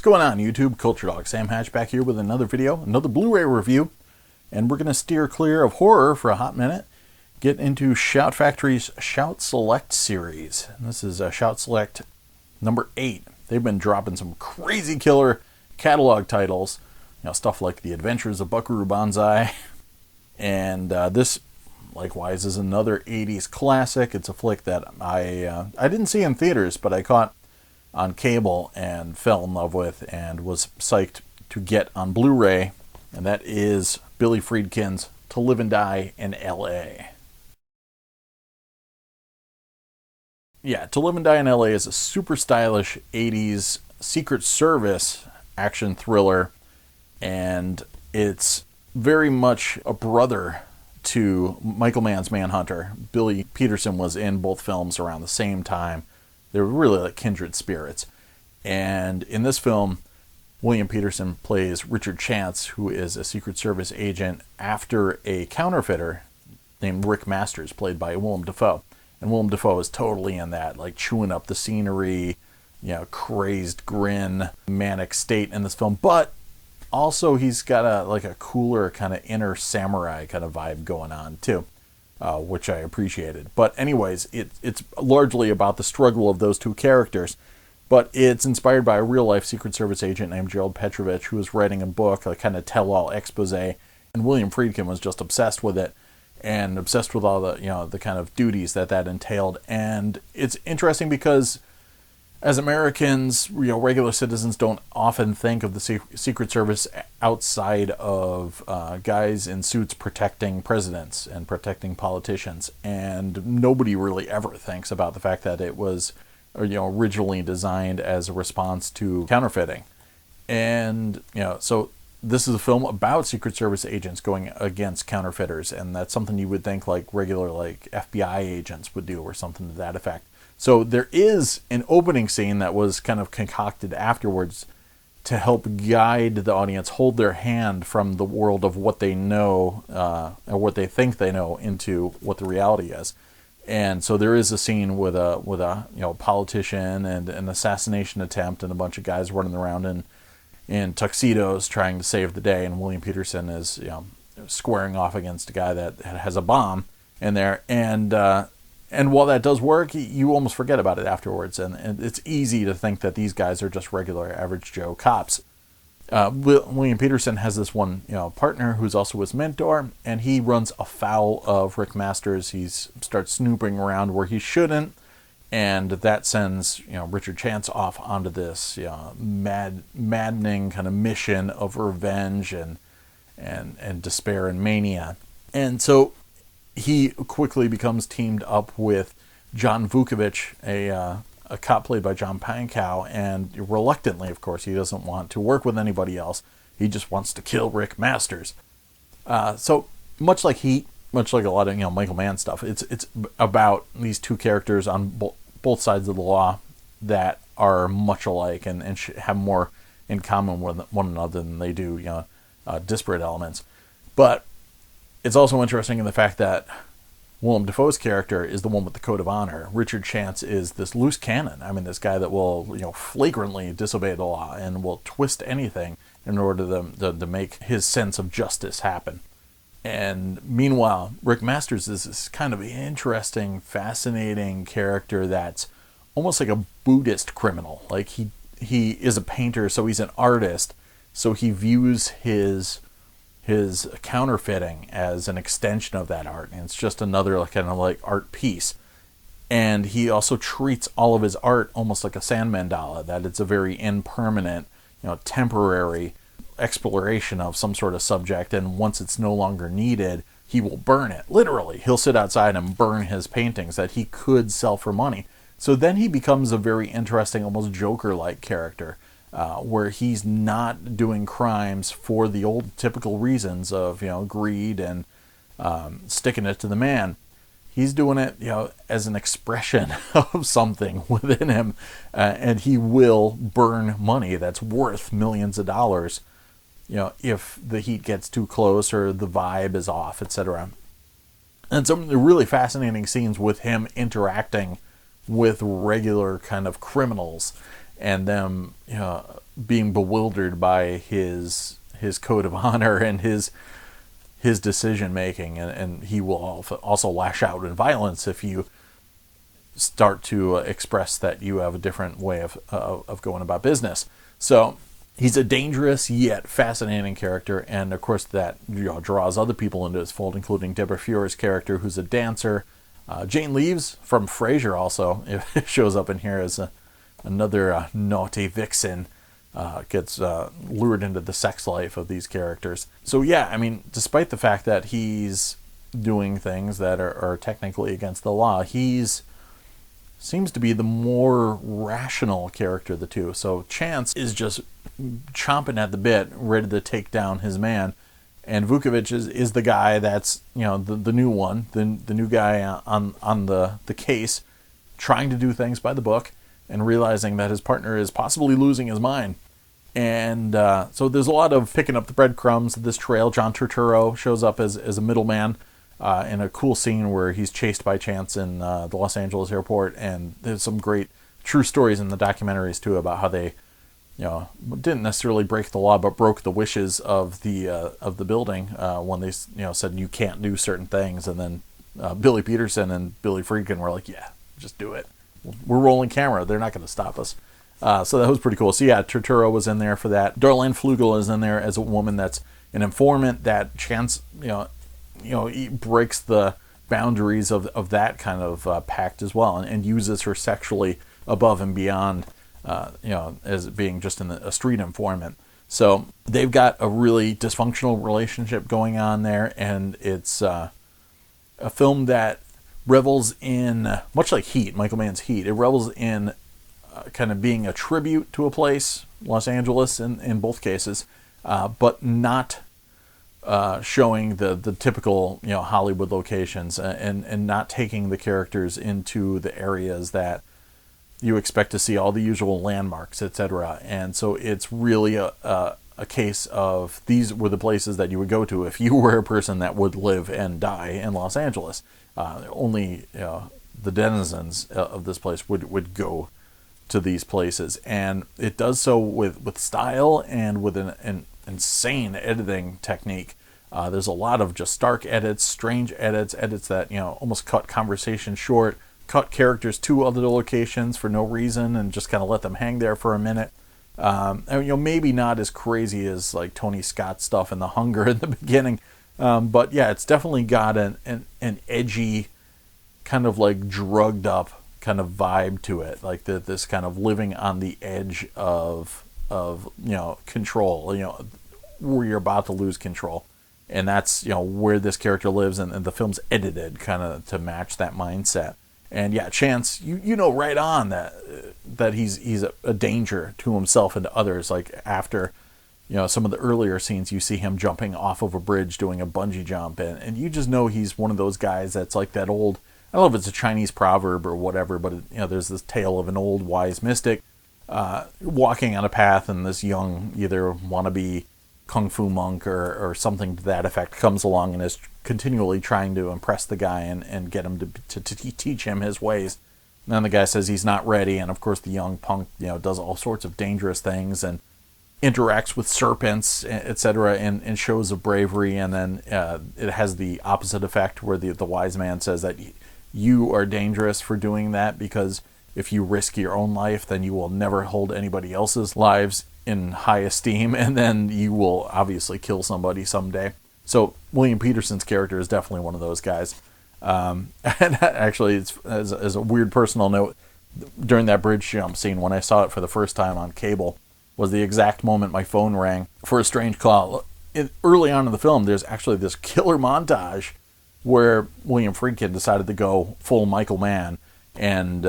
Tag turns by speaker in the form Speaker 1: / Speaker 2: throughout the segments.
Speaker 1: going on, YouTube? Culturedog Sam Hatch back here with another video, another Blu-ray review, and we're going to steer clear of horror for a hot minute, get into Shout Factory's Shout Select series. And this is Shout Select number 8. They've been dropping some crazy killer catalog titles, stuff like The Adventures of Buckaroo Banzai, and this likewise is another 80s classic. It's a flick that I didn't see in theaters, but I caught on cable and fell in love with and was psyched to get on Blu-ray, and that is Billy Friedkin's To Live and Die in L.A. Yeah, To Live and Die in L.A. is a super stylish 80s Secret Service action thriller, and it's very much a brother to Michael Mann's Manhunter. Billy Peterson was in both films around the same time. They were really like kindred spirits. And in this film, William Peterson plays Richard Chance, who is a Secret Service agent after a counterfeiter named Rick Masters, played by Willem Dafoe. And Willem Dafoe is totally in that, like chewing up the scenery, crazed grin, manic state in this film. But also he's got a cooler kind of inner samurai kind of vibe going on too. Which I appreciated. But anyways, it's largely about the struggle of those two characters. But it's inspired by a real-life Secret Service agent named Gerald Petrovich, who was writing a book, a kind of tell-all expose, and William Friedkin was just obsessed with it, and obsessed with all the kind of duties that entailed. And it's interesting because as Americans, regular citizens don't often think of the Secret Service outside of guys in suits protecting presidents and protecting politicians. And nobody really ever thinks about the fact that it was, originally designed as a response to counterfeiting. And, so this is a film about Secret Service agents going against counterfeiters. And that's something you would think regular FBI agents would do, or something to that effect. So there is an opening scene that was kind of concocted afterwards to help guide the audience, hold their hand from the world of what they know, or what they think they know, into what the reality is. And so there is a scene with a politician and an assassination attempt, and a bunch of guys running around in tuxedos trying to save the day, and William Peterson is squaring off against a guy that has a bomb in there, and while that does work, you almost forget about it afterwards, and it's easy to think that these guys are just regular average Joe cops. William Peterson has this one partner who's also his mentor, and he runs afoul of Rick Masters. He starts snooping around where he shouldn't, and that sends Richard Chance off onto this maddening kind of mission of revenge and despair and mania. And so he quickly becomes teamed up with John Vukovich, a cop played by John Pankow, and reluctantly, of course, he doesn't want to work with anybody else. He just wants to kill Rick Masters. So much like Heat, much like a lot of Michael Mann stuff, it's about these two characters on both sides of the law that are much alike and have more in common with one another than they do disparate elements. But it's also interesting in the fact that Willem Dafoe's character is the one with the code of honor. Richard Chance is this loose cannon. I mean, this guy that will, flagrantly disobey the law and will twist anything in order to make his sense of justice happen. And meanwhile, Rick Masters is this kind of interesting, fascinating character that's almost like a Buddhist criminal. Like he is a painter, so he's an artist. So he views his counterfeiting as an extension of that art, and it's just another kind of art piece. And he also treats all of his art almost like a sand mandala, that it's a very impermanent, temporary exploration of some sort of subject, and once it's no longer needed, he will burn it. Literally, he'll sit outside and burn his paintings that he could sell for money. So then he becomes a very interesting, almost Joker-like character, where he's not doing crimes for the old typical reasons of greed and sticking it to the man. He's doing it as an expression of something within him, and he will burn money that's worth millions of dollars if the heat gets too close or the vibe is off, etc. And some really fascinating scenes with him interacting with regular kind of criminals and them being bewildered by his code of honor and his decision making, and he will also lash out in violence if you start to express that you have a different way of going about business. So he's a dangerous yet fascinating character, and of course that draws other people into his fold, including Deborah Furer's character, who's a dancer. Jane Leeves from Frasier also shows up in here as another naughty vixen. Gets lured into the sex life of these characters. So yeah, I mean, despite the fact that he's doing things that are technically against the law, he's seems to be the more rational character of the two. So Chance is just chomping at the bit, ready to take down his man. And Vukovich is the guy that's, the new one, the new guy on the case, trying to do things by the book and realizing that his partner is possibly losing his mind. And so there's a lot of picking up the breadcrumbs of this trail. John Turturro shows up as a middleman in a cool scene where he's chased by Chance in the Los Angeles airport. And there's some great true stories in the documentaries, too, about how they didn't necessarily break the law, but broke the wishes of the building when they said you can't do certain things. And then Billy Peterson and Billy Friedkin were like, yeah, just do it. We're rolling camera. They're not going to stop us. So that was pretty cool. So yeah, Turturro was in there for that. Darlene Flugel is in there as a woman that's an informant that Chance, he breaks the boundaries of that kind of pact as well, and uses her sexually above and beyond, as being just a street informant. So they've got a really dysfunctional relationship going on there, and it's a film that revels in, much like Heat, Michael Mann's Heat, it revels in kind of being a tribute to a place, Los Angeles in both cases, but not showing the typical Hollywood locations, and not taking the characters into the areas that you expect to see all the usual landmarks, etc. And so it's really a case of these were the places that you would go to if you were a person that would live and die in Los Angeles. Only the denizens of this place would go to these places, and it does so with style and with an insane editing technique. There's a lot of just stark edits, strange edits that almost cut conversation short, cut characters to other locations for no reason, and just kind of let them hang there for a minute. And, maybe not as crazy as like Tony Scott stuff in The Hunger in the beginning, but yeah, it's definitely got an edgy, kind of like drugged up kind of vibe to it, like this kind of living on the edge of control, where you're about to lose control. And that's where this character lives, and the film's edited kind of to match that mindset. And yeah, Chance, right on that he's a danger to himself and to others. Like after some of the earlier scenes, you see him jumping off of a bridge doing a bungee jump, and you just know he's one of those guys that's like that old, I don't know if it's a Chinese proverb or whatever, but there's this tale of an old wise mystic walking on a path, and this young either wannabe kung fu monk or something to that effect comes along and is continually trying to impress the guy and get him to teach him his ways. And then the guy says he's not ready, and of course the young punk does all sorts of dangerous things and interacts with serpents, etc., in shows of bravery. And then it has the opposite effect, where the wise man says that you are dangerous for doing that, because if you risk your own life, then you will never hold anybody else's lives in high esteem, and then you will obviously kill somebody someday. So William Peterson's character is definitely one of those guys. And actually, it's as a weird personal note, during that bridge jump scene, when I saw it for the first time on cable, was the exact moment my phone rang for a strange call. Early on in the film, there's actually this killer montage where William Friedkin decided to go full Michael Mann and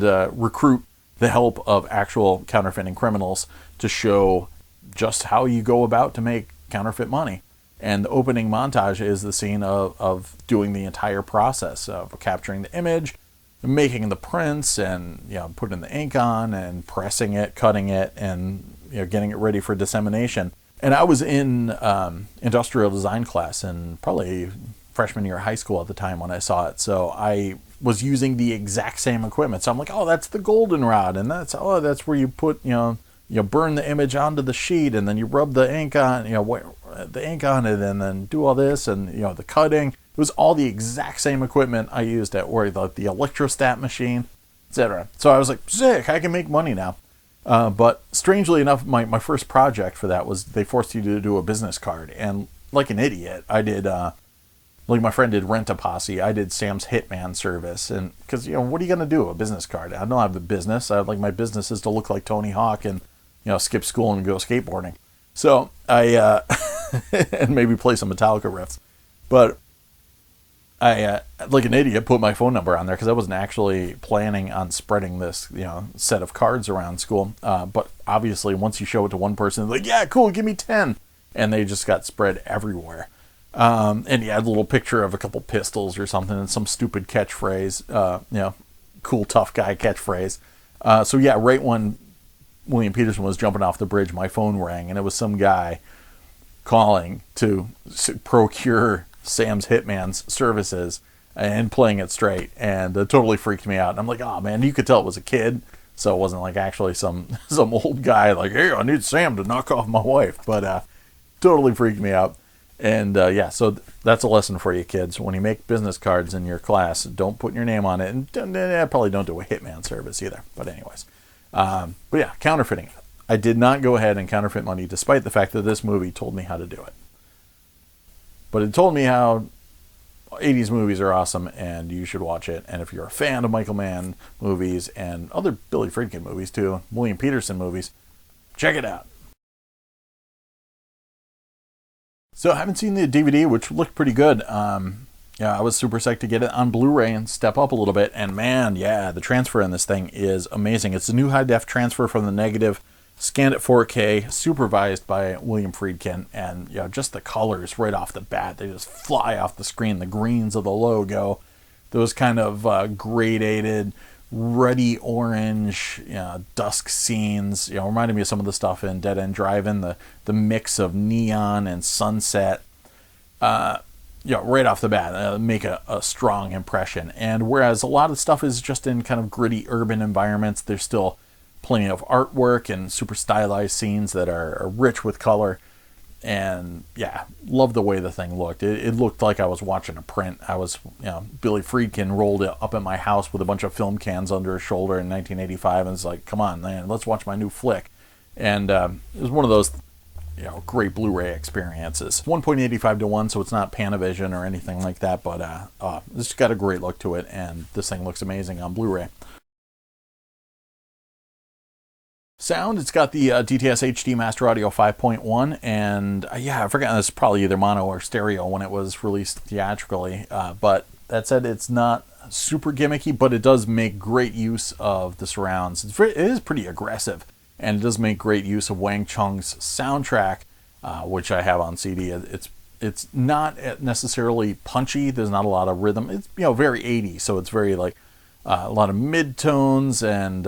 Speaker 1: recruit the help of actual counterfeiting criminals to show just how you go about to make counterfeit money. And the opening montage is the scene of doing the entire process of capturing the image, making the prints, and putting the ink on and pressing it, cutting it, and getting it ready for dissemination. And I was in industrial design class in probably freshman year of high school at the time when I saw it. So I was using the exact same equipment. So I'm like, oh, that's the goldenrod, and that's where you put burn the image onto the sheet, and then you rub the ink on, the ink on it, and then do all this, and the cutting. It was all the exact same equipment I used at work, the electrostat machine, etc. So I was like, sick, I can make money now. But strangely enough, my first project for that was they forced you to do a business card, and like an idiot, I did. Like my friend did Rent-A-Posse, I did Sam's Hitman service, and because what are you gonna do? A business card? I don't have a business. My business is to look like Tony Hawk and skip school and go skateboarding. So I and maybe play some Metallica riffs, but I like an idiot put my phone number on there because I wasn't actually planning on spreading this set of cards around school. But obviously, once you show it to one person, they're like, yeah, cool, give me 10, and they just got spread everywhere. And you had a little picture of a couple pistols or something and some stupid catchphrase, cool tough guy catchphrase. So yeah, right when William Peterson was jumping off the bridge, my phone rang, and it was some guy calling to procure Sam's Hitman's services and playing it straight, and it totally freaked me out. And I'm like, oh man, you could tell it was a kid, so it wasn't like actually some old guy like, hey, I need Sam to knock off my wife, but totally freaked me out. And so that's a lesson for you kids. When you make business cards in your class, don't put your name on it, and probably don't do a Hitman service either. But anyways, but yeah, counterfeiting. I did not go ahead and counterfeit money, despite the fact that this movie told me how to do it. But it told me how 80s movies are awesome, and you should watch it. And if you're a fan of Michael Mann movies and other Billy Friedkin movies too, William Peterson movies, check it out. So I haven't seen the DVD, which looked pretty good. I was super psyched to get it on Blu-ray and step up a little bit. And man, yeah, the transfer in this thing is amazing. It's a new high-def transfer from the negative, scanned at 4K, supervised by William Friedkin. And just the colors right off the bat, they just fly off the screen. The greens of the logo, those kind of gradated, ruddy orange, dusk scenes, reminded me of some of the stuff in Dead End Drive-In, the mix of neon and sunset, right off the bat, make a strong impression. And whereas a lot of stuff is just in kind of gritty urban environments, there's still plenty of artwork and super stylized scenes that are rich with color. And yeah, love the way the thing looked. It looked like I was watching a print. I was, Billy Friedkin rolled up at my house with a bunch of film cans under his shoulder in 1985, and it's like, come on, man, let's watch my new flick. And it was one of those, great Blu-ray experiences. 1.85 to 1, so it's not Panavision or anything like that, but it's got a great look to it, and this thing looks amazing on Blu-ray. Sound, it's got the DTS HD Master Audio 5.1, and I forgot, it's probably either mono or stereo when it was released theatrically, but that said, it's not super gimmicky, but it does make great use of the surrounds. It is pretty aggressive, and it does make great use of Wang Chung's soundtrack, which I have on CD. It's not necessarily punchy, there's not a lot of rhythm, it's very 80s, so it's very like a lot of mid-tones and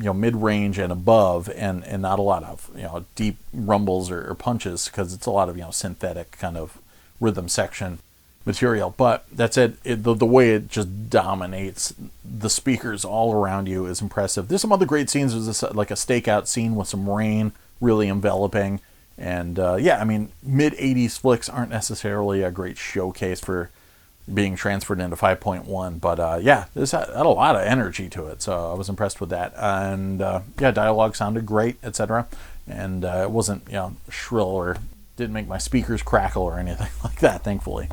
Speaker 1: mid-range and above, and not a lot of deep rumbles or punches, because it's a lot of synthetic kind of rhythm section material. But that said, the way it just dominates the speakers all around you is impressive. There's some other great scenes. There's like a stakeout scene with some rain really enveloping, and mid-80s flicks aren't necessarily a great showcase for being transferred into 5.1, but this had a lot of energy to it, so I was impressed with that. And dialogue sounded great, etc. And it wasn't shrill or didn't make my speakers crackle or anything like that, thankfully.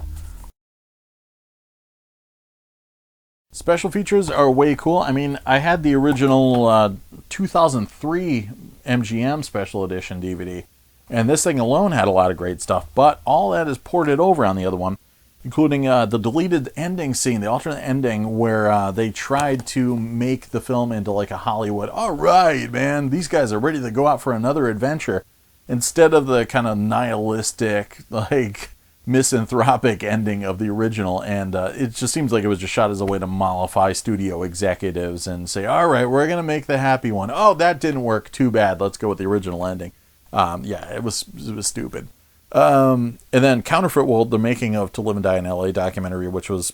Speaker 1: Special features are way cool. I mean, I had the original 2003 MGM Special Edition DVD, and this thing alone had a lot of great stuff, but all that is ported over on the other one, including the deleted ending scene, the alternate ending where they tried to make the film into like a Hollywood, all right, man, these guys are ready to go out for another adventure, instead of the kind of nihilistic, like, misanthropic ending of the original. And it just seems like it was just shot as a way to mollify studio executives and say, all right, we're going to make the happy one. Oh, that didn't work. Too bad. Let's go with the original ending. It was stupid. And then Counterfeit World, the making of To Live and Die in LA documentary, which was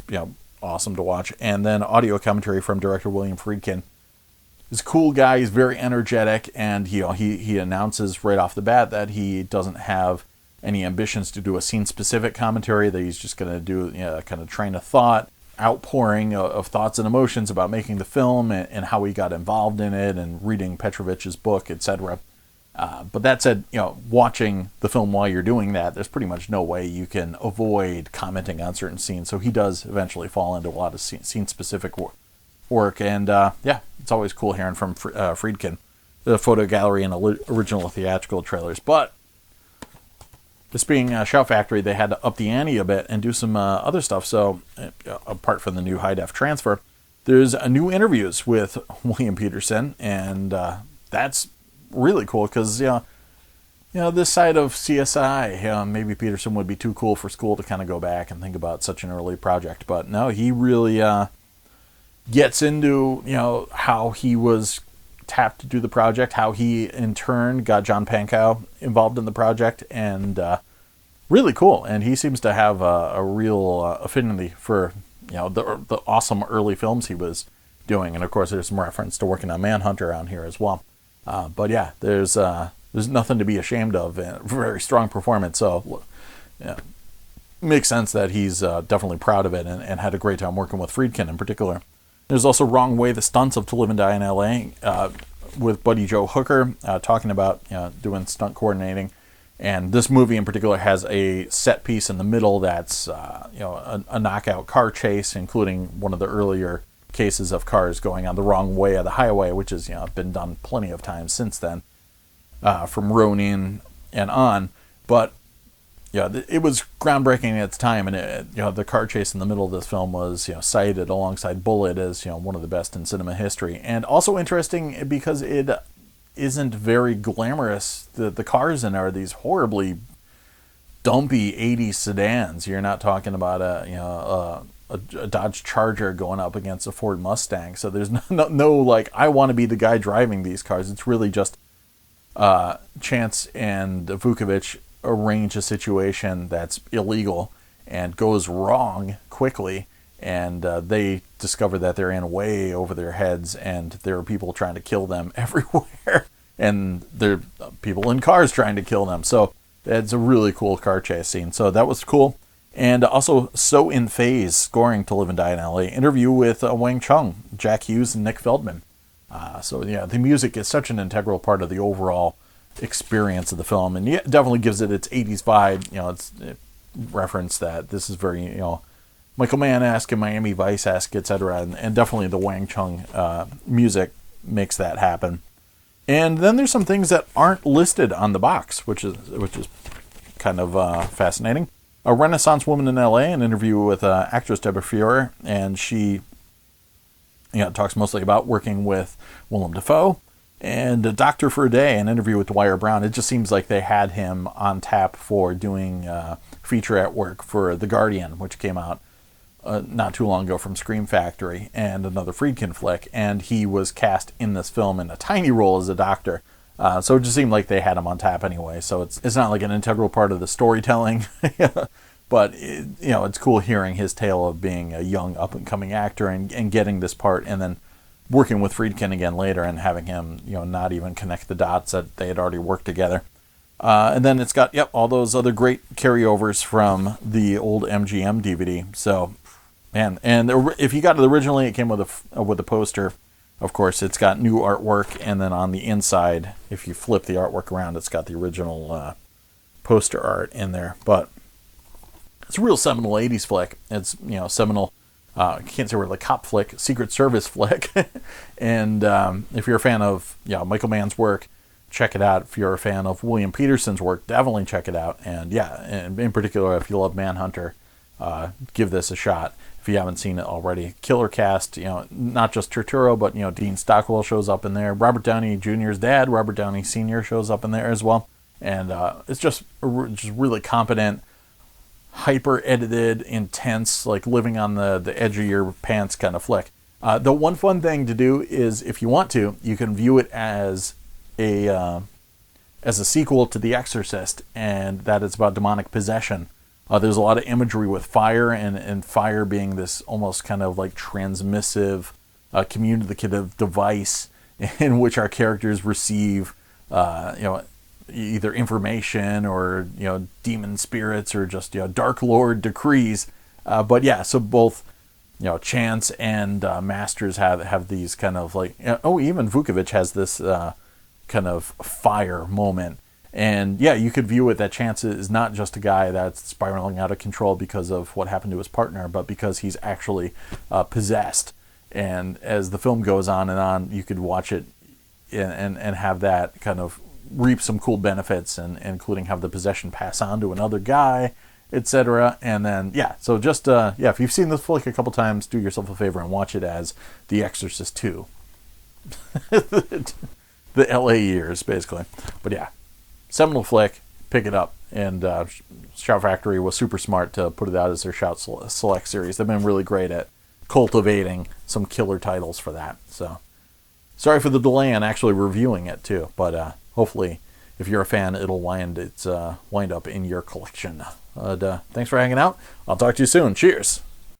Speaker 1: awesome to watch, and then audio commentary from director William Friedkin. he's a cool guy. He's very energetic, and he announces right off the bat that he doesn't have any ambitions to do a scene-specific commentary, that he's just going to do kind of train of thought, outpouring of thoughts and emotions about making the film and how he got involved in it and reading Petrovich's book, etc. But that said, watching the film while you're doing that, there's pretty much no way you can avoid commenting on certain scenes. So he does eventually fall into a lot of scene-specific work. And it's always cool hearing from Friedkin, the photo gallery and original theatrical trailers. But this being a Shout Factory, they had to up the ante a bit and do some other stuff. So apart from the new high-def transfer, there's new interviews with William Peterson, and that's really cool because this side of CSI, maybe Peterson would be too cool for school to kind of go back and think about such an early project, but no, he really gets into how he was tapped to do the project, how he in turn got John Pankow involved in the project, and really cool. And he seems to have a real affinity for the awesome early films he was doing, and of course there's some reference to working on Manhunter around here as well. But yeah, there's nothing to be ashamed of, and very strong performance. So makes sense that he's definitely proud of it and had a great time working with Friedkin in particular. There's also Wrong Way, the Stunts of To Live and Die in L.A. With Buddy Joe Hooker talking about doing stunt coordinating. And this movie in particular has a set piece in the middle that's a knockout car chase, including one of the earlier cases of cars going on the wrong way of the highway, which has been done plenty of times since then, from Ronin and on. But it was groundbreaking at its time, and the car chase in the middle of this film was cited alongside Bullet as one of the best in cinema history, and also interesting because it isn't very glamorous. The cars in are these horribly dumpy 80s sedans. You're not talking about a Dodge Charger going up against a Ford Mustang. So there's no like, I want to be the guy driving these cars. It's really just Chance and Vukovich arrange a situation that's illegal and goes wrong quickly, and they discover that they're in way over their heads, and there are people trying to kill them everywhere, and there are people in cars trying to kill them. So it's a really cool car chase scene. So that was cool. And also So In Phase, scoring To Live and Die in L.A. Interview with Wang Chung, Jack Hughes, and Nick Feldman. The music is such an integral part of the overall experience of the film, and it definitely gives it its 80s vibe. It reference that this is very, Michael Mann-esque and Miami Vice-esque, etc., and definitely the Wang Chung music makes that happen. And then there's some things that aren't listed on the box, which is kind of fascinating. A Renaissance Woman in L.A., an interview with actress Deborah Fiore, and she talks mostly about working with Willem Dafoe. And A Doctor for a Day, an interview with Dwyer Brown. It just seems like they had him on tap for doing featurette work for The Guardian, which came out not too long ago from Scream Factory, and another Friedkin flick. And he was cast in this film in a tiny role as a doctor. So it just seemed like they had him on tap anyway. So it's not like an integral part of the storytelling. But it's cool hearing his tale of being a young up-and-coming actor and getting this part, and then working with Friedkin again later and having him, not even connect the dots that they had already worked together. And then it's got, all those other great carryovers from the old MGM DVD. So, man, and if you got it originally, it came with a poster. Of course, it's got new artwork, and then on the inside, if you flip the artwork around, it's got the original poster art in there. But it's a real seminal 80s flick. It's, seminal... I can't say we're like cop flick, Secret Service flick. And if you're a fan of Michael Mann's work, check it out. If you're a fan of William Peterson's work, definitely check it out. And and in particular, if you love Manhunter, give this a shot. If you haven't seen it already, killer cast. Not just Turturro, but Dean Stockwell shows up in there. Robert Downey Jr.'s dad, Robert Downey Sr. shows up in there as well. And it's just really competent, hyper edited, intense, like living on the edge of your pants kind of flick. The one fun thing to do is, if you want to, you can view it as a sequel to The Exorcist, and that it's about demonic possession. There's a lot of imagery with fire, and fire being this almost kind of like transmissive, communicative device in which our characters receive, either information or, demon spirits or just, Dark Lord decrees. But yeah, so both, Chance and Masters have these kind of like, even Vukovic has this kind of fire moment. And yeah, you could view it that Chance is not just a guy that's spiraling out of control because of what happened to his partner, but because he's actually possessed. And as the film goes on, you could watch it and have that kind of reap some cool benefits, and including have the possession pass on to another guy, etc. And then, yeah, so just, if you've seen this flick a couple times, do yourself a favor and watch it as The Exorcist 2. The LA years, basically. But yeah, seminal flick, pick it up. And Shout Factory was super smart to put it out as their Shout Select series. They've been really great at cultivating some killer titles for that. So, sorry for the delay on actually reviewing it too, but hopefully, if you're a fan, it'll wind up in your collection. Thanks for hanging out. I'll talk to you soon. Cheers.